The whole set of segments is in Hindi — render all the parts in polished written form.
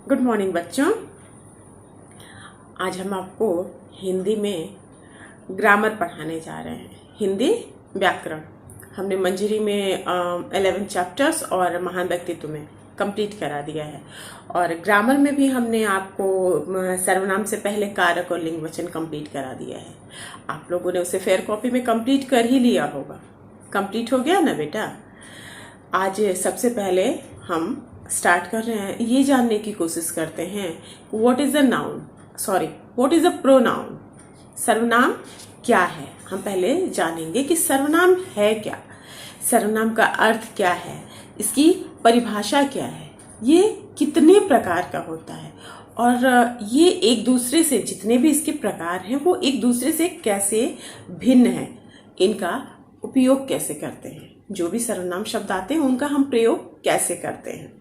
गुड मॉर्निंग बच्चों। आज हम आपको हिंदी में ग्रामर पढ़ाने जा रहे हैं। हिंदी व्याकरण हमने मंजरी में 11 चैप्टर्स और महान व्यक्तित्व में कंप्लीट करा दिया है। और ग्रामर में भी हमने आपको सर्वनाम से पहले कारक और लिंग वचन कंप्लीट करा दिया है। आप लोगों ने उसे फेयर कॉपी में कंप्लीट कर ही लिया होगा। कंप्लीट हो गया ना बेटा। आज सबसे पहले हम स्टार्ट कर रहे हैं, ये जानने की कोशिश करते हैं व्हाट इज अ प्रोनाउन। सर्वनाम क्या है। हम पहले जानेंगे कि सर्वनाम है क्या, सर्वनाम का अर्थ क्या है, इसकी परिभाषा क्या है, ये कितने प्रकार का होता है और ये एक दूसरे से, जितने भी इसके प्रकार हैं वो एक दूसरे से कैसे भिन्न है, इनका उपयोग कैसे करते हैं। जो भी सर्वनाम शब्द आते हैं उनका हम प्रयोग कैसे करते हैं।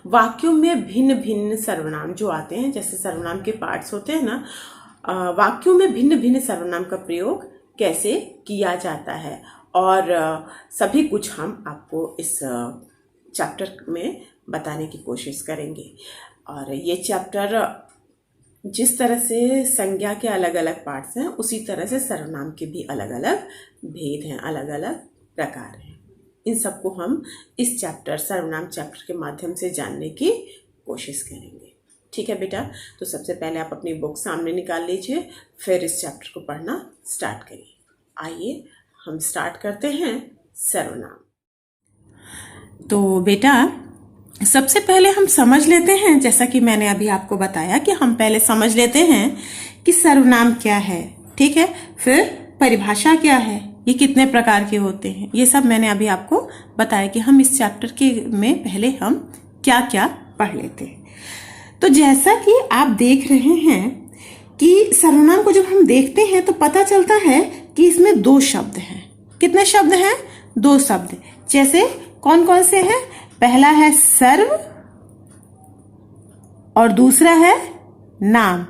वाक्यों में भिन्न भिन्न सर्वनाम जो आते हैं, जैसे सर्वनाम के पार्ट्स होते हैं ना, वाक्यों में भिन्न भिन्न सर्वनाम का प्रयोग कैसे किया जाता है और सभी कुछ हम आपको इस चैप्टर में बताने की कोशिश करेंगे। और ये चैप्टर जिस तरह से संज्ञा के अलग अलग पार्ट्स हैं, उसी तरह से सर्वनाम के भी अलग अलग भेद हैं, अलग अलग प्रकार हैं। इन सबको हम इस चैप्टर, सर्वनाम चैप्टर के माध्यम से जानने की कोशिश करेंगे। ठीक है बेटा, तो सबसे पहले आप अपनी बुक सामने निकाल लीजिए, फिर इस चैप्टर को पढ़ना स्टार्ट करिए। आइए हम स्टार्ट करते हैं सर्वनाम। तो बेटा सबसे पहले हम समझ लेते हैं, जैसा कि मैंने अभी आपको बताया कि हम पहले समझ लेते हैं कि सर्वनाम क्या है। ठीक है, फिर परिभाषा क्या है, ये कितने प्रकार के होते हैं, ये सब मैंने अभी आपको बताया कि हम इस चैप्टर के में पहले हम क्या क्या पढ़ लेते हैं। तो जैसा कि आप देख रहे हैं कि सर्वनाम को जब हम देखते हैं तो पता चलता है कि इसमें दो शब्द हैं। कितने शब्द हैं? दो शब्द। जैसे कौन कौन से हैं? पहला है सर्व और दूसरा है नाम।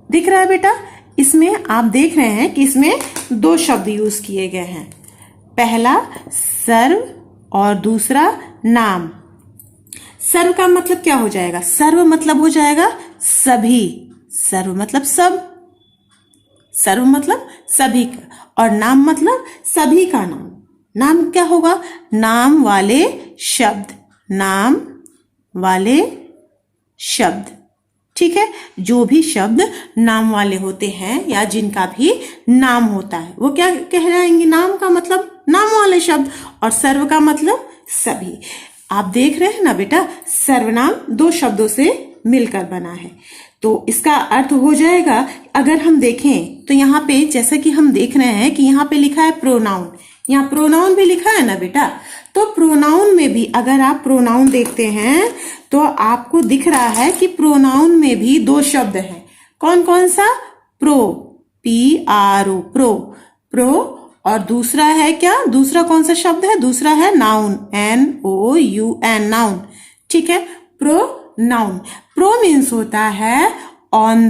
दिख रहा है बेटा? इसमें आप देख रहे हैं कि इसमें दो शब्द यूज किए गए हैं, पहला सर्व और दूसरा नाम। सर्व का मतलब क्या हो जाएगा? सर्व मतलब हो जाएगा सभी, सर्व मतलब सब, सर्व मतलब सभी का, और नाम मतलब सभी का नाम। नाम क्या होगा? नाम वाले शब्द, नाम वाले शब्द। ठीक है, जो भी शब्द नाम वाले होते हैं या जिनका भी नाम होता है वो क्या कह जाएंगे? नाम का मतलब नाम वाले शब्द और सर्व का मतलब सभी। आप देख रहे हैं ना बेटा, सर्वनाम दो शब्दों से मिलकर बना है। तो इसका अर्थ हो जाएगा, अगर हम देखें तो यहाँ पे जैसा कि हम देख रहे हैं कि यहाँ पे लिखा है प्रोनाउन, यहाँ प्रोनाउन भी लिखा है ना बेटा। तो प्रोनाउन में भी अगर आप प्रोनाउन देखते हैं तो आपको दिख रहा है कि प्रोनाउन में भी दो शब्द हैं। कौन कौन सा? प्रो, PRO, प्रो, प्रो, और दूसरा है क्या? दूसरा कौन सा शब्द है? दूसरा है नाउन, NOUN, नाउन। ठीक है, प्रो नाउन। प्रो मीन्स होता है on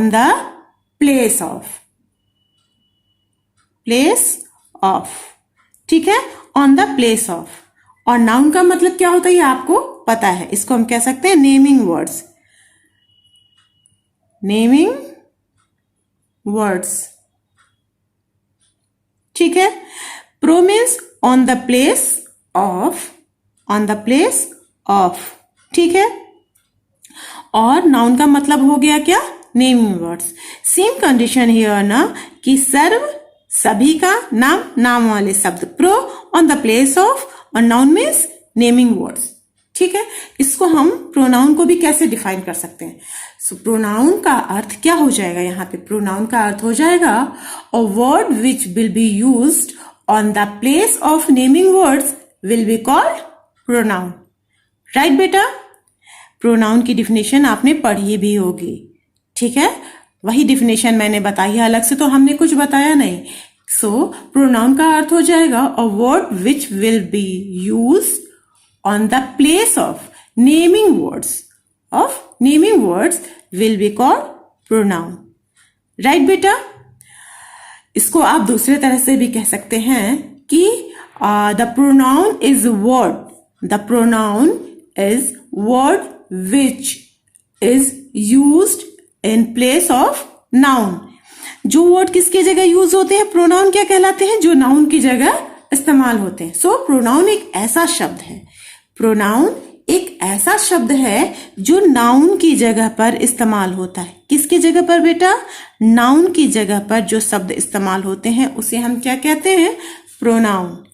the place of, place of. ठीक है, ऑन द प्लेस ऑफ। और नाउन का मतलब क्या होता है ये आपको पता है, इसको हम कह सकते हैं नेमिंग वर्ड्स, नेमिंग वर्ड्स। ठीक है, pro means on the place of, on the place of. ठीक है, और नाउन का मतलब हो गया क्या? Naming words. Same condition here ना, कि सर्व सभी का, नाम नाम वाले शब्द, pro on the place of, और नाउन मीन्स नेमिंग वर्ड्स। ठीक है, इसको हम प्रोनाउन को भी कैसे डिफाइन कर सकते हैं? सो प्रोनाउन का अर्थ क्या हो जाएगा? यहाँ पे प्रोनाउन का अर्थ हो जाएगा a word which will be used on the place of naming words will be called pronoun. Right बेटा? प्रोनाउन की डिफिनेशन आपने पढ़ी भी होगी। ठीक है, वही डिफिनेशन मैंने बताई है, अलग से तो हमने कुछ बताया नहीं। सो प्रोनाउन का अर्थ हो जाएगा a word which will be used on the place of naming words will be called pronoun. Right बेटा? इसको आप दूसरे तरह से भी कह सकते हैं कि the pronoun is word, the pronoun is word which is used in place of noun. जो वर्ड किसके जगह यूज होते हैं, प्रोनाउन क्या कहलाते हैं, जो नाउन की जगह इस्तेमाल होते हैं. सो प्रोनाउन एक ऐसा शब्द है, प्रोनाउन एक ऐसा शब्द है जो नाउन की जगह पर इस्तेमाल होता है. किसकी जगह पर बेटा, नाउन की जगह पर जो शब्द इस्तेमाल होते हैं उसे हम क्या कहते हैं, प्रोनाउन.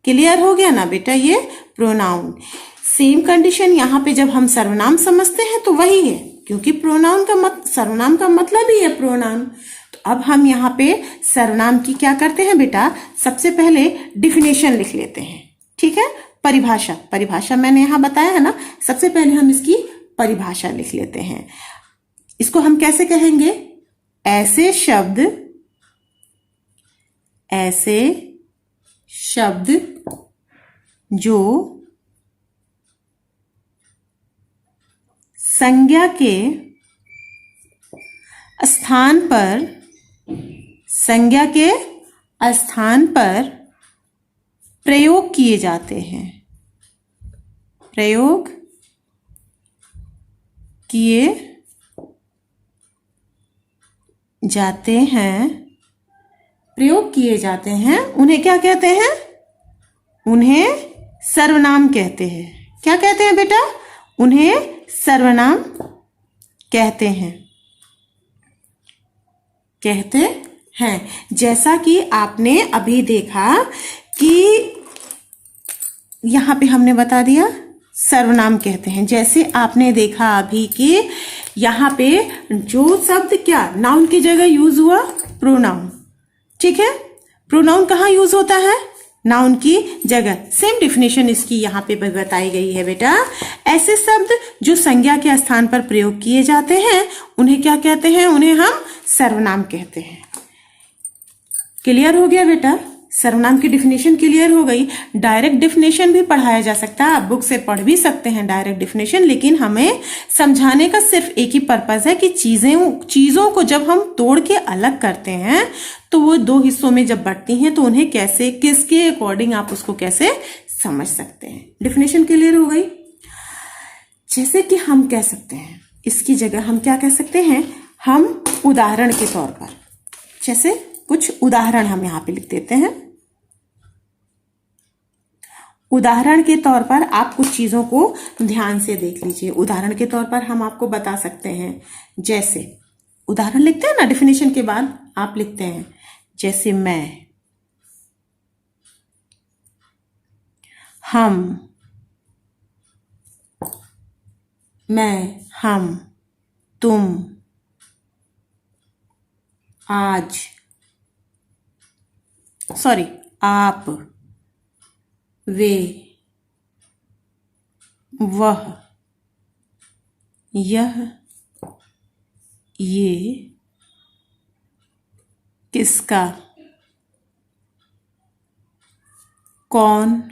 क्लियर हो गया ना बेटा, ये प्रोनाउन. सेम कंडीशन यहाँ पे जब हम सर्वनाम समझते हैं तो वही है, क्योंकि प्रोनाउन का सर्वनाम का मतलब ही है प्रोनाउन. तो अब हम यहाँ पे सर्वनाम की क्या करते हैं बेटा, सबसे पहले डिफिनेशन लिख लेते हैं. ठीक है, परिभाषा मैंने यहाँ बताया है ना. सबसे पहले हम इसकी परिभाषा लिख लेते हैं. इसको हम कैसे कहेंगे, ऐसे शब्द जो संज्ञा के स्थान पर प्रयोग किए जाते हैं, प्रयोग किए जाते हैं, उन्हें क्या कहते हैं, उन्हें सर्वनाम कहते हैं. क्या कहते हैं बेटा, उन्हें सर्वनाम कहते हैं. जैसा कि आपने अभी देखा कि यहां पे हमने बता दिया सर्वनाम कहते हैं. जैसे आपने देखा अभी कि यहां पे जो शब्द क्या नाउन की जगह यूज हुआ, प्रोनाउन. ठीक है, प्रोनाउन कहाँ यूज होता है, नाउन की जगह. सेम डिफिनेशन इसकी यहाँ पे बताई गई है बेटा. ऐसे शब्द जो संज्ञा के स्थान पर प्रयोग किए जाते हैं उन्हें क्या कहते हैं, उन्हें हम सर्वनाम कहते हैं. क्लियर हो गया बेटा, सर्वनाम की डिफिनेशन क्लियर हो गई. डायरेक्ट डिफिनेशन भी पढ़ाया जा सकता है, आप बुक से पढ़ भी सकते हैं डायरेक्ट डिफिनेशन, लेकिन हमें समझाने का सिर्फ एक ही पर्पज है कि चीजों को जब हम तोड़ के अलग करते हैं तो वो दो हिस्सों में जब बढ़ती हैं तो उन्हें कैसे, किसके अकॉर्डिंग आप उसको कैसे समझ सकते हैं. डिफिनेशन क्लियर हो गई. जैसे कि हम कह सकते हैं, इसकी जगह हम क्या कह सकते हैं, हम उदाहरण के तौर पर, जैसे कुछ उदाहरण हम यहां पे लिख देते हैं. उदाहरण के तौर पर आप कुछ चीजों को ध्यान से देख लीजिए. उदाहरण के तौर पर हम आपको बता सकते हैं, जैसे उदाहरण लिखते हैं ना डिफिनेशन के बाद, आप लिखते हैं जैसे मैं, हम, तुम, आप, वे, वह, यह, ये, किसका, कौन,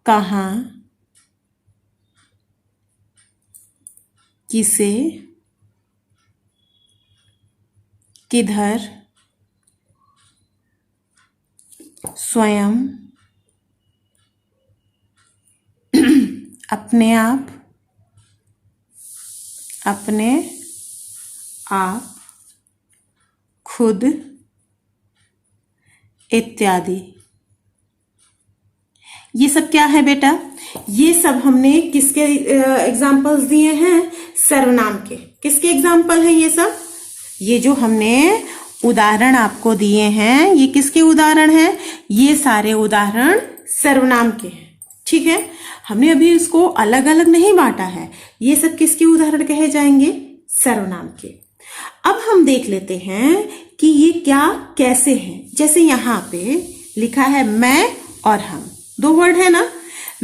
कहाँ, किसे, किधर, स्वयं, अपने आप, खुद, इत्यादि. ये सब क्या है बेटा, ये सब हमने किसके एग्जाम्पल्स दिए हैं, सर्वनाम के. किसके एग्जाम्पल हैं ये सब, ये जो हमने उदाहरण आपको दिए हैं ये किसके उदाहरण हैं, ये सारे उदाहरण सर्वनाम के हैं. ठीक है, हमने अभी इसको अलग अलग नहीं बांटा है, ये सब किसके उदाहरण कहे जाएंगे, सर्वनाम के. अब हम देख लेते हैं कि ये क्या कैसे हैं. जैसे यहाँ पे लिखा है मैं और हम, दो वर्ड है ना,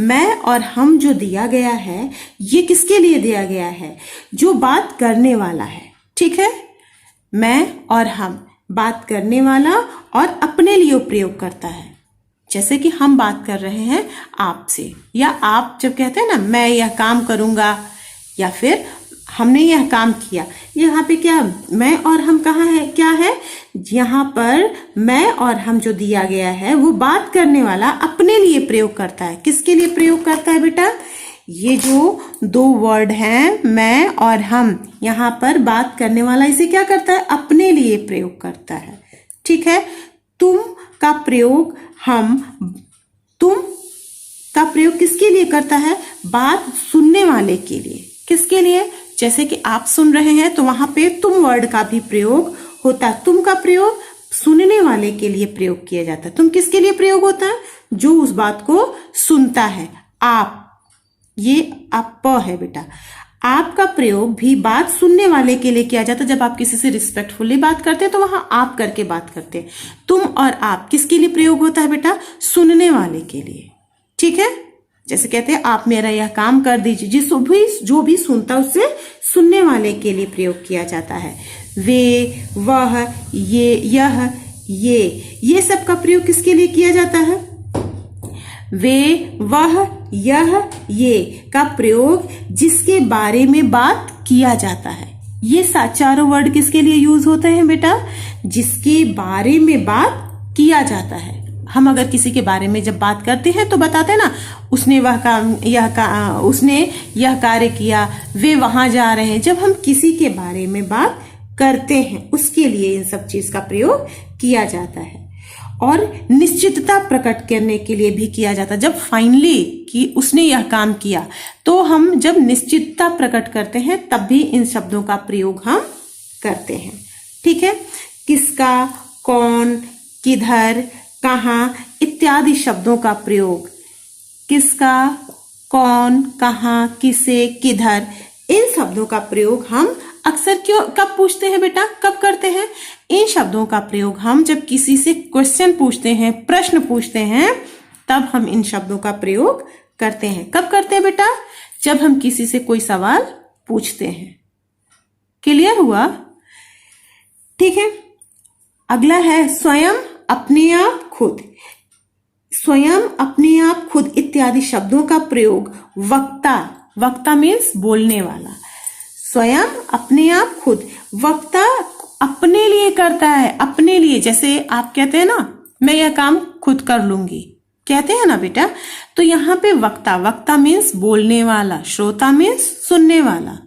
मैं और हम जो दिया गया है ये किसके लिए दिया गया है, जो बात करने वाला है. ठीक है, मैं और हम, बात करने वाला और अपने लिए प्रयोग करता है. जैसे कि हम बात कर रहे हैं आपसे, या आप जब कहते हैं ना मैं यह काम करूंगा या फिर हमने यह काम किया, यहाँ पे क्या मैं और हम कहाँ है, क्या है, यहाँ पर मैं और हम जो दिया गया है वो बात करने वाला अपने अपने लिए प्रयोग करता है। किसके लिए प्रयोग करता है बेटा? ये जो दो वर्ड हैं मैं और हम, यहाँ पर बात करने वाला इसे क्या करता है? अपने लिए प्रयोग करता है। ठीक है। तुम का प्रयोग तुम का प्रयोग किसके लिए करता है? बात सुनने वाले के लिए। किसके लिए? जैसे कि आप सुन रहे हैं तो वहां पे तुम वर्ड का भी प्रयोग होता है। तुम का प्रयोग सुनने वाले के लिए प्रयोग किया जाता है। तुम किसके लिए प्रयोग होता है? जो उस बात को सुनता है। आप, ये आप प है बेटा। आपका प्रयोग भी बात सुनने वाले के लिए किया जाता है। जब आप किसी से रिस्पेक्टफुली बात करते हैं तो वहां आप करके बात करते हैं। तुम और आप किसके लिए प्रयोग होता है बेटा? सुनने वाले के लिए। ठीक है। जैसे कहते हैं आप मेरा यह काम कर दीजिए, जो भी सुनता उससे सुनने वाले के लिए प्रयोग किया जाता है। वे, वह, ये, यह, ये सब का प्रयोग किसके लिए किया जाता है? वे, वह, यह, ये का प्रयोग जिसके बारे में बात किया जाता है। ये चारों वर्ड किसके लिए यूज होते हैं बेटा? जिसके बारे में बात किया जाता है। हम अगर किसी के बारे में जब बात करते हैं तो बताते हैं ना, उसने उसने यह कार्य किया, वे वहां जा रहे हैं। जब हम किसी के बारे में बात करते हैं उसके लिए इन सब चीज का प्रयोग किया जाता है। और निश्चितता प्रकट करने के लिए भी किया जाता है। जब फाइनली कि उसने यह काम किया तो हम जब निश्चितता प्रकट करते हैं तब भी इन शब्दों का प्रयोग हम करते हैं। ठीक है। किसका, कौन, किधर, कहाँ इत्यादि शब्दों का प्रयोग, किसका, कौन, कहाँ, किसे, किधर, इन शब्दों का प्रयोग हम अक्सर कब पूछते हैं बेटा? कब करते हैं? इन शब्दों का प्रयोग हम जब किसी से क्वेश्चन पूछते हैं, प्रश्न पूछते हैं, तब हम इन शब्दों का प्रयोग करते हैं। कब करते हैं बेटा? जब हम किसी से कोई सवाल पूछते हैं। क्लियर हुआ? ठीक है। अगला है स्वयं, अपने आप, खुद। स्वयं, अपने आप, खुद इत्यादि शब्दों का प्रयोग वक्ता मीन्स बोलने वाला। स्वयं, अपने आप, खुद। वक्ता अपने लिए करता है, अपने लिए। जैसे आप कहते हैं ना, मैं यह काम खुद कर लूंगी, कहते हैं ना बेटा। तो यहाँ पे वक्ता मीन्स बोलने वाला, श्रोता मीन्स सुनने वाला।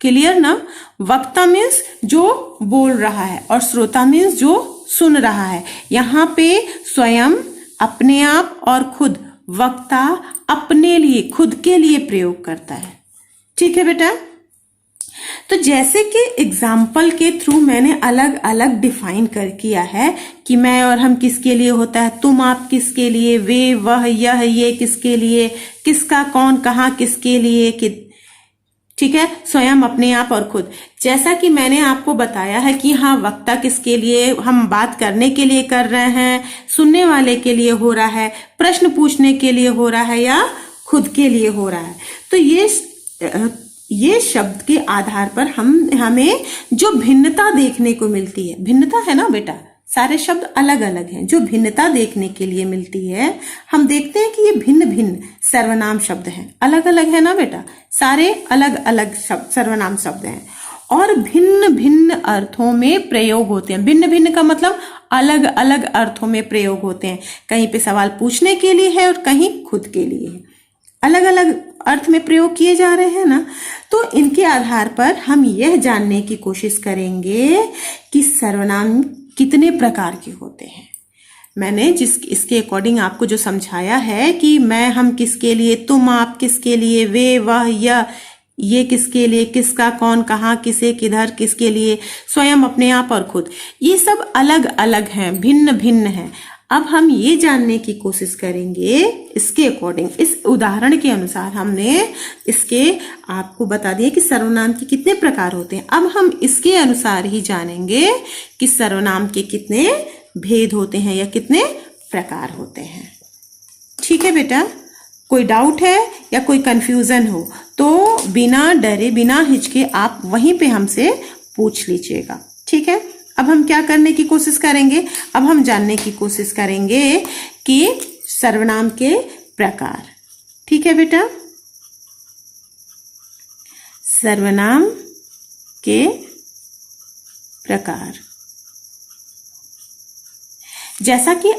क्लियर ना? वक्ता मीन्स जो बोल रहा है और श्रोता मीन्स जो सुन रहा है। यहाँ पे स्वयं, अपने आप और खुद, वक्ता अपने लिए, खुद के लिए प्रयोग करता है। ठीक है बेटा। तो जैसे कि एग्जाम्पल के थ्रू मैंने अलग अलग डिफाइन कर किया है कि मैं और हम किसके लिए होता है, तुम आप किसके लिए, वे, वह, यह, ये किसके लिए, किसका, कौन, कहाँ किसके लिए, ठीक है। स्वयं, अपने आप और खुद। जैसा कि मैंने आपको बताया है कि हाँ, वक्ता किसके लिए, हम बात करने के लिए कर रहे हैं, सुनने वाले के लिए हो रहा है, प्रश्न पूछने के लिए हो रहा है या खुद के लिए हो रहा है। तो ये शब्द के आधार पर हमें जो भिन्नता देखने को मिलती है, भिन्नता है ना बेटा, सारे शब्द अलग अलग हैं, जो भिन्नता देखने के लिए मिलती है, हम देखते हैं कि ये भिन्न भिन्न सर्वनाम शब्द हैं। अलग अलग है ना बेटा, सारे अलग अलग शब्द सर्वनाम शब्द हैं और भिन्न भिन्न अर्थों में प्रयोग होते हैं। भिन्न भिन्न का मतलब अलग अलग अर्थों में प्रयोग होते हैं। कहीं पे सवाल पूछने के लिए है और कहीं खुद के लिए है। अलग अलग अर्थ में प्रयोग किए जा रहे हैं ना। तो इनके आधार पर हम यह जानने की कोशिश करेंगे कि सर्वनाम कितने प्रकार के होते हैं। मैंने इसके अकॉर्डिंग आपको जो समझाया है कि मैं, हम किसके लिए, तुम आप किसके लिए, वे, वह, यह, ये किसके लिए, किसका, कौन, कहाँ, किसे, किधर, किसके लिए, स्वयं, अपने आप और खुद, ये सब अलग अलग हैं, भिन्न भिन्न हैं। अब हम ये जानने की कोशिश करेंगे इसके अकॉर्डिंग, इस उदाहरण के अनुसार हमने इसके आपको बता दिया कि सर्वनाम के कितने प्रकार होते हैं। अब हम इसके अनुसार ही जानेंगे कि सर्वनाम के कितने भेद होते हैं या कितने प्रकार होते हैं। ठीक है बेटा, कोई डाउट है या कोई कंफ्यूजन हो तो बिना डरे, बिना हिचके आप वहीं पे हमसे पूछ लीजिएगा। ठीक है। अब हम क्या करने की कोशिश करेंगे, अब हम जानने की कोशिश करेंगे कि सर्वनाम के प्रकार। ठीक है बेटा, सर्वनाम के प्रकार। जैसा कि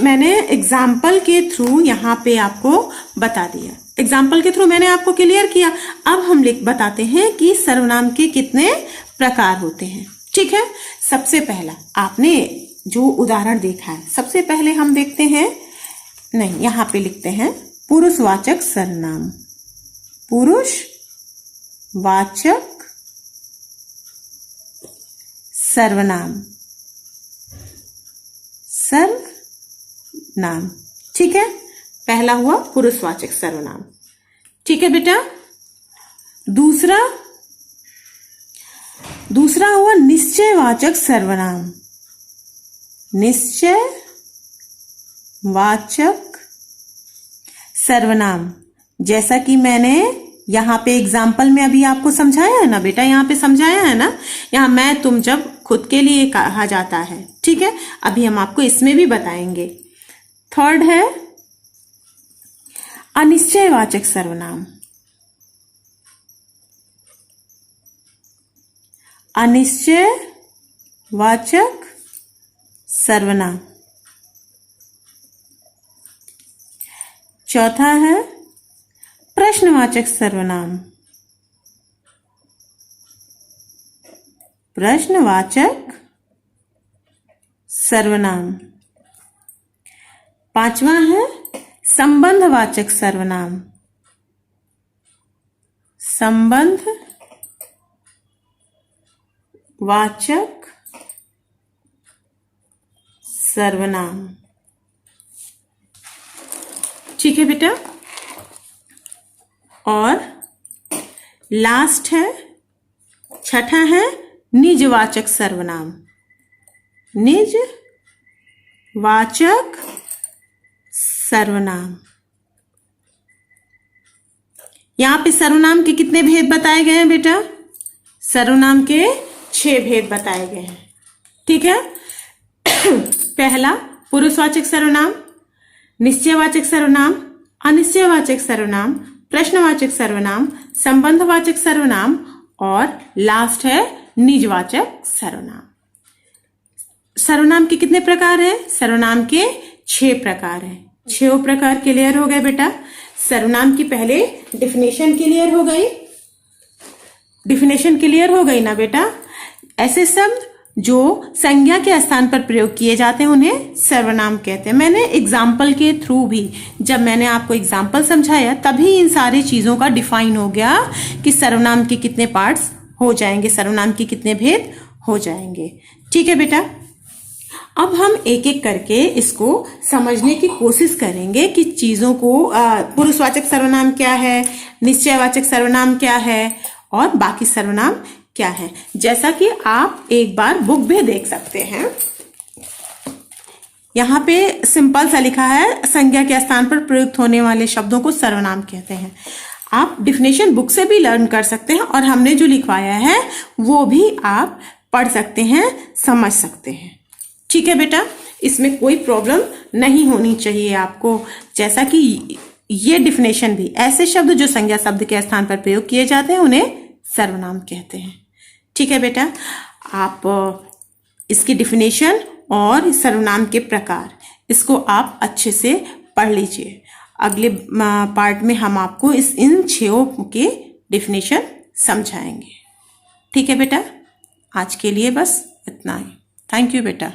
मैंने एग्जाम्पल के थ्रू यहाँ पे आपको बता दिया, एग्जाम्पल के थ्रू मैंने आपको क्लियर किया। अब हम बताते हैं कि सर्वनाम के कितने प्रकार होते हैं। ठीक है, सबसे पहला आपने जो उदाहरण देखा है, सबसे पहले हम देखते हैं, नहीं यहाँ पे लिखते हैं पुरुषवाचक सर्वनाम। पुरुषवाचक सर्वनाम, सर्वनाम। ठीक है, पहला हुआ पुरुषवाचक सर्वनाम। ठीक है बेटा, दूसरा हुआ निश्चयवाचक सर्वनाम। निश्चयवाचक सर्वनाम, जैसा कि मैंने यहाँ पे एग्जाम्पल में अभी आपको समझाया है ना बेटा, यहाँ पे समझाया है ना, यहाँ मैं तुम जब खुद के लिए कहा जाता है। ठीक है, अभी हम आपको इसमें भी बताएंगे। थर्ड है अनिश्चयवाचक सर्वनाम। अनिश्चयवाचक सर्वनाम। चौथा है प्रश्नवाचक सर्वनाम। प्रश्नवाचक सर्वनाम। पांचवा है संबंधवाचक सर्वनाम। संबंधवाचक सर्वनाम। ठीक है बेटा, और लास्ट है, छठा है निजवाचक सर्वनाम। निजवाचक सर्वनाम। यहां पे सर्वनाम के कितने भेद बताए गए हैं बेटा? सर्वनाम के 6 भेद बताए गए हैं। ठीक है, पहला पुरुषवाचक सर्वनाम, निश्चयवाचक सर्वनाम, अनिश्चयवाचक सर्वनाम, प्रश्नवाचक सर्वनाम, संबंधवाचक सर्वनाम और लास्ट है निजवाचक सर्वनाम। सर्वनाम के कितने प्रकार हैं? सर्वनाम के 6 प्रकार हैं। 6 प्रकार क्लियर हो गए बेटा। सर्वनाम की पहले डिफिनेशन क्लियर हो गई। डिफिनेशन क्लियर हो गई ना बेटा? ऐसे शब्द जो संज्ञा के स्थान पर प्रयोग किए जाते हैं उन्हें सर्वनाम कहते हैं। मैंने एग्जाम्पल के थ्रू भी, जब मैंने आपको एग्जाम्पल समझाया तभी इन सारी चीजों का डिफाइन हो गया कि सर्वनाम के कितने पार्ट्स हो जाएंगे, सर्वनाम के कितने भेद हो जाएंगे। ठीक है बेटा, अब हम एक एक करके इसको समझने की कोशिश करेंगे कि चीजों को पुरुषवाचक सर्वनाम क्या है, निश्चयवाचक सर्वनाम क्या है और बाकी सर्वनाम क्या है। जैसा कि आप एक बार बुक भी देख सकते हैं, यहाँ पे सिंपल सा लिखा है, संज्ञा के स्थान पर प्रयुक्त होने वाले शब्दों को सर्वनाम कहते हैं। आप डिफिनेशन बुक से भी लर्न कर सकते हैं और हमने जो लिखवाया है वो भी आप पढ़ सकते हैं, समझ सकते हैं। ठीक है बेटा, इसमें कोई प्रॉब्लम नहीं होनी चाहिए आपको। जैसा कि ये डिफिनेशन भी, ऐसे शब्द जो संज्ञा शब्द के स्थान पर प्रयोग किए जाते हैं उन्हें सर्वनाम कहते हैं। ठीक है बेटा, आप इसकी डिफिनेशन और सर्वनाम के प्रकार, इसको आप अच्छे से पढ़ लीजिए। अगले पार्ट में हम आपको इन 6 के डिफिनेशन समझाएंगे। ठीक है बेटा, आज के लिए बस इतना ही। थैंक यू बेटा।